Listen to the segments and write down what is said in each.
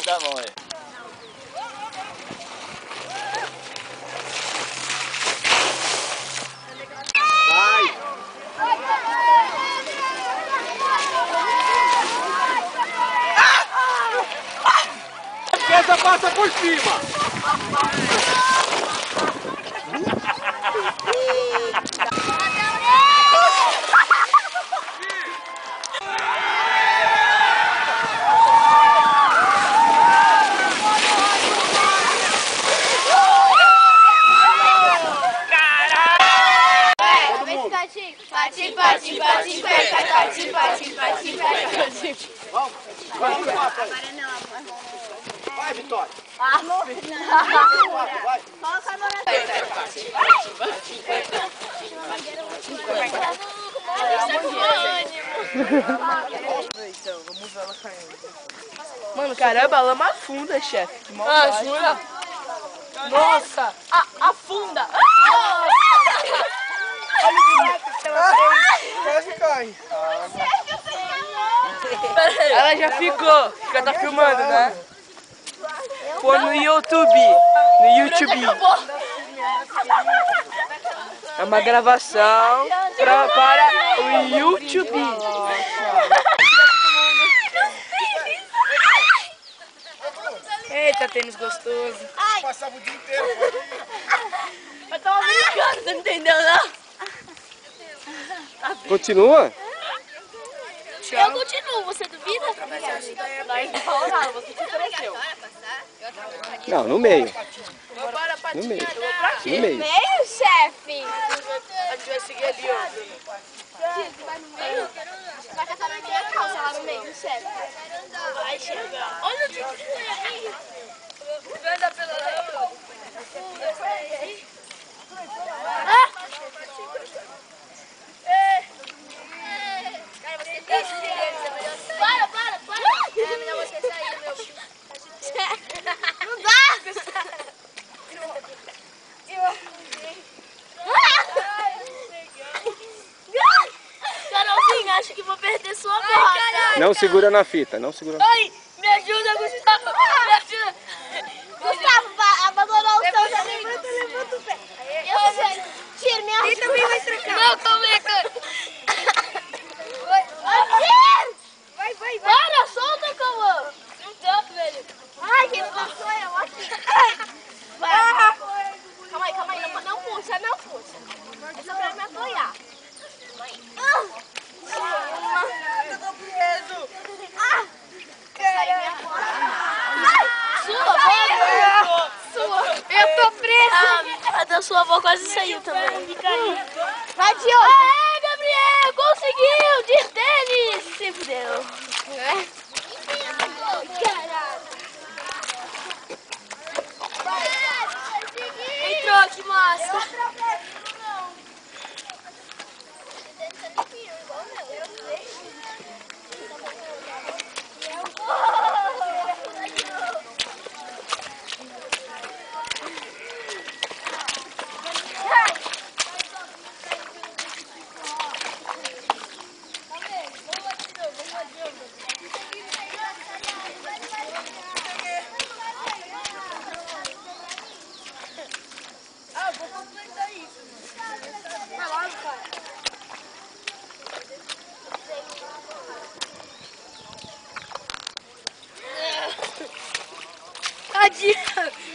Tá bom, é. Essa passa por cima! Patim, patim, patim, peca, patim, patim, patim, peca, patim. Vai, Vitória! Ah, não. Vai! Coloca a mão na Então, vamos ver ela caindo. Mano, caramba, a lama afunda, chefe. Ah, jura? Nossa! Afunda! Olha o buraco que ela fez. Quase cai. Ela já ficou. Já tá filmando, né? Pô, no YouTube. No YouTube. É uma gravação para o YouTube. Eita, tênis gostoso. Passava o dia inteiro. Eu tava brincando, você não entendeu, não? Continua? Eu continuo, você duvida? Nós não falou nada, você se ofereceu. Não, no meio. Bora, No meio. patinhar. No meio. Meio, chefe? A gente vai seguir ali, ó. Você vai no meio? Vai catar na minha calça lá no meio, chefe. Vai chegar. Olha o que tem ali. Anda pela lama. Cara, você tem que Para! É melhor você sair, meu filho. Não dá! Carolzinha, acho que vou perder sua bota. Não segura na fita, não segura. Ai, me ajuda, Gustavo. Me ajuda. Gustavo, abandonou o seu. Levanta o pé. Tira, me ajuda. Ele também vai trancar. Não, calma aí, cara. Vai. Para, solta, Cauã. Não dá, velho. Ai, quem passou é eu aqui. Vai. Calma aí. Não puxa. É só pra me apoiar. Eu tô preso. Sua. Eu tô presa. A da sua avó quase saiu também. Vai, Diogo. Aê, Gabriel, conseguiu de tênis. Se fudeu. Entrou, que massa. Vou completar isso. Vai logo, cara. Tadinha,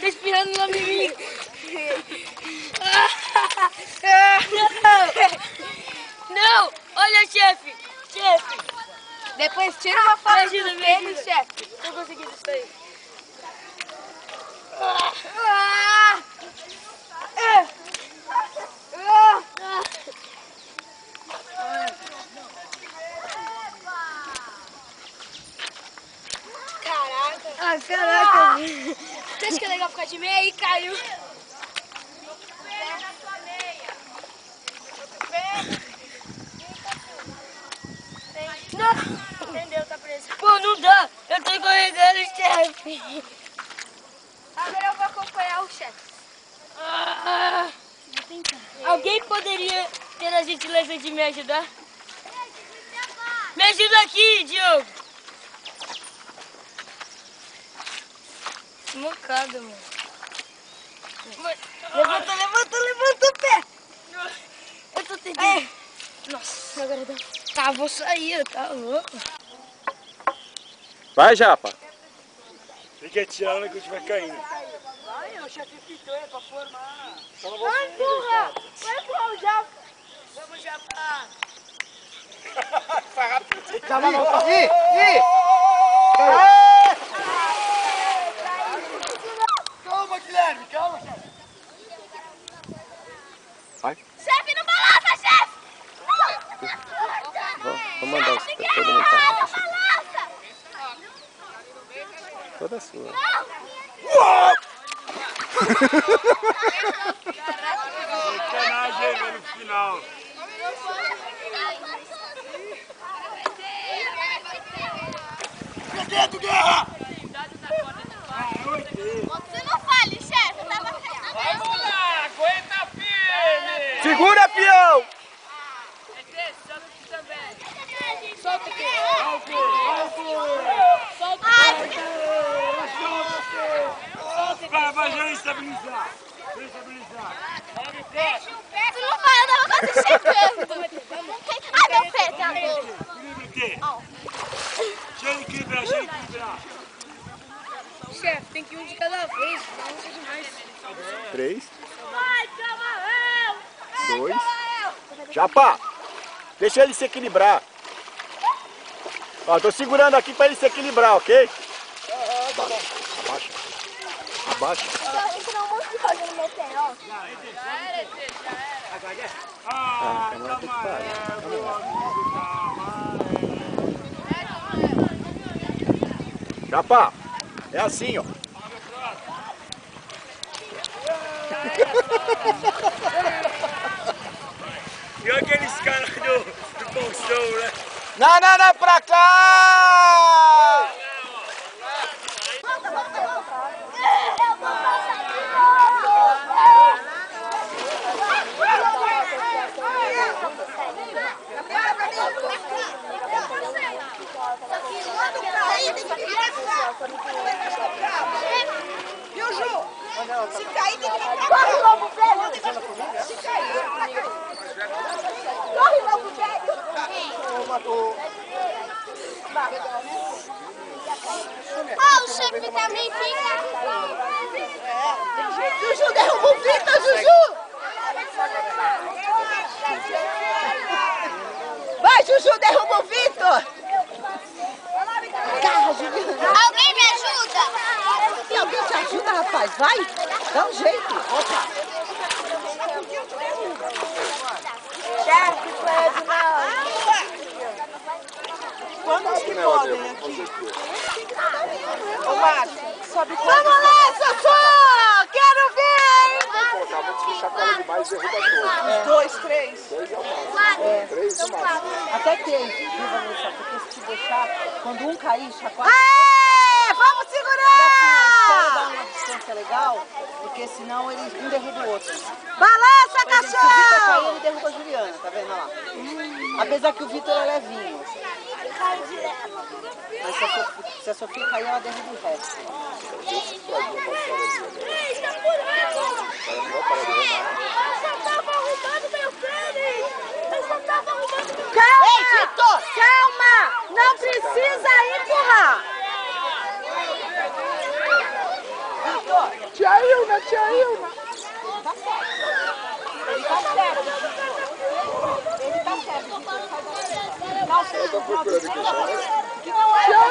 tá espirrando no mim. Não, olha, chefe. Depois tira uma foto Me do tênis, chefe. Tô conseguindo isso aí. Caraca. Você acha que é legal ficar de meia e caiu? Não. Entendeu? Tá preso. Pô, não dá. Eu tô escorregando, chefe. Agora eu vou acompanhar o chefe. Alguém poderia Tem a gentileza de me ajudar? Me ajuda aqui, Diogo. Mancada, mano. Levanta o pé. Eu tô tentando. Nossa, agora dá. Tá, vou sair, tá louco. Vai, Japa. Fica tirando que a gente vai caindo. Vai, o chefe ficou pra formar. Vai empurrar. Vai empurrar o Japa. Vamos, Japa. Vai rápido. Calma, não. Ih! Calma, Guilherme, calma. Vai. Chefe, não balança, chefe! Vou mandar todo mundo pra toda sua. Sacanagem aí no final. Fica quieto, Guerra! Você não fale, chefe. Vamos lá, aguenta firme! Segura, peão! Solta aqui. Vai, já estabilizar. Tu não vai, eu não vou fazer chegando. Ai, meu pé, tá bom. Equilíbrio aqui. Deixa ele equilibrar, Chefe, tem que ir um de cada vez, não seja demais. 3, Vai, camarão! 2. Japa, deixa ele se equilibrar. Ó, tô segurando aqui pra ele se equilibrar, ok? Abaixa. Abaixa. Eu entrou um monte de coisa no meu pé, ó. Ah, câmera tem que parar. Japa, é assim, ó. E aqueles caras do bolsão, né? Não, pra cá! Viu, Ju? Se cair, tem que vir pra cá. Corre logo, velho! Se cair, Corre logo, velho! Ah, o chefe também fica. Juju, derruba o Vitor, Juju! Vai, Juju, derruba o Vitor! Garra, Juliana! Alguém me ajuda? Tem alguém te ajuda, rapaz? Vai! Dá um jeito! Opa! Chefe, Fred, não. Quantos que podem aqui? Ô, Márcio, sobe com Vamos lá, Sossô! Quero ver! uns 2, 3. Até 3, viu, Vanessa? Porque se te deixar, quando um cair, chacoalha. Aê! Vamos E segurar! assim, a escola dá uma distância legal, porque senão eles um derruba o outro. Balança, Por exemplo, se o Vitor cair, cachorro! ele derruba a Juliana, tá vendo lá? Apesar que o Vitor é levinho. Mas se a Sofia cair, ela derruba o resto. Calma! Ei, Vitor! Calma! Não precisa empurrar! Tia Ilma! Ele tá certo. Tia